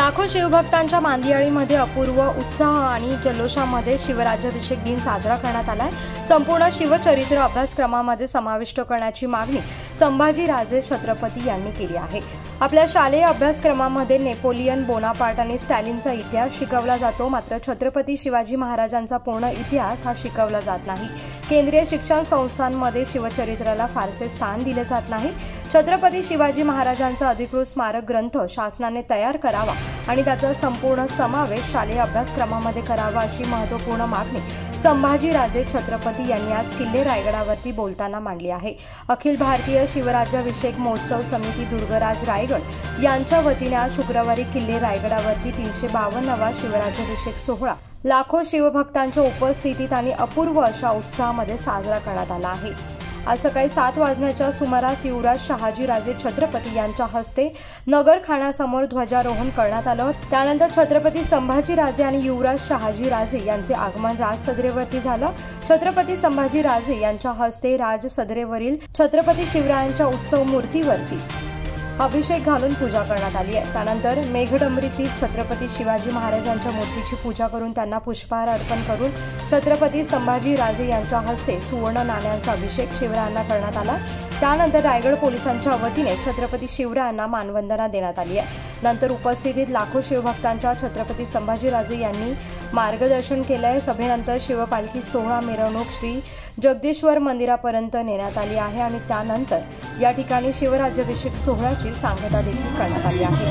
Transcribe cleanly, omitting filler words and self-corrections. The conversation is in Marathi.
लाखो शिवभक्तांच्या मांदियाळीमध्ये अपूर्व उत्साह आणि जल्लोषामध्ये शिवराज्याभिषेक दिन साजरा करण्यात आलाय। संपूर्ण शिवचरित्र अभ्यासक्रमामध्ये समाविष्ट करण्याची मागणी संभाजीराजे छत्रपती यांनी केली आहे। आपल्या शालेय अभ्यासक्रमामध्ये नेपोलियन बोनापार्ट आणि स्टॅलिनचा इतिहास शिकवला जातो, मात्र छत्रपती शिवाजी महाराजांचा पूर्ण इतिहास हा शिकवला जात नाही। केंद्रीय शिक्षण संस्थांमध्ये शिवचरित्राला फारसे स्थान दिले जात नाही। छत्रपती शिवाजी महाराजांचा अधिकृत स्मारक ग्रंथ शासनाने तयार करावा आणि त्याचा संपूर्ण समावेश शालेय अभ्यासक्रमामध्ये करावा अशी महत्त्वपूर्ण मागणी संभाजीराजे छत्रपती यांनी आज किल्ले रायगडावरती बोलताना मांडली आहे। अखिल भारतीय शिवराज्याभिषेक महोत्सव समिती दुर्गराज रायगड यांच्या वतीने आज शुक्रवारी किल्ले रायगडावरती 352वा शिवराज्याभिषेक सोहळा लाखो शिवभक्तांच्या उपस्थितीत आणि अपूर्व अशा उत्साहामध्ये साजरा करण्यात आला आहे। आज सकाळी 7 वाजण्याच्या सुमारास युवराज शहाजीराजे छत्रपती यांच्या हस्ते नगरखान्यासमोर ध्वजारोहण करण्यात आलं। त्यानंतर छत्रपती संभाजीराजे आणि युवराज शहाजीराजे यांचे आगमन राजसदरेवरती झालं। छत्रपती संभाजीराजे यांच्या हस्ते राजसदरेवरील छत्रपती शिवरायांच्या उत्सव मूर्तीवरती अभिषेक घालून पूजा करण्यात आली आहे। त्यानंतर मेघडंबरीतील छत्रपती शिवाजी महाराजांच्या मूर्तीची पूजा करून त्यांना पुष्पहार अर्पण करून छत्रपती संभाजीराजे यांच्या हस्ते सुवर्ण नाण्यांचा अभिषेक शिवरायांना करण्यात आला। त्यानंतर रायगड पोलिसांच्या वतीने छत्रपती शिवरायांना मानवंदना देण्यात आली आहे। नंतर उपस्थितीत लाखो शिवभक्तांच्या छत्रपती संभाजीराजे यांनी मार्गदर्शन केलंय। सभेनंतर शिवपालखी सोहळा मिरवणूक श्री जगदीश्वर मंदिरापर्यंत नेण्यात आली आहे आणि त्यानंतर या ठिकाणी शिवराज्याभिषेक सोहळ्याची सांगता देखील करण्यात आली आहे।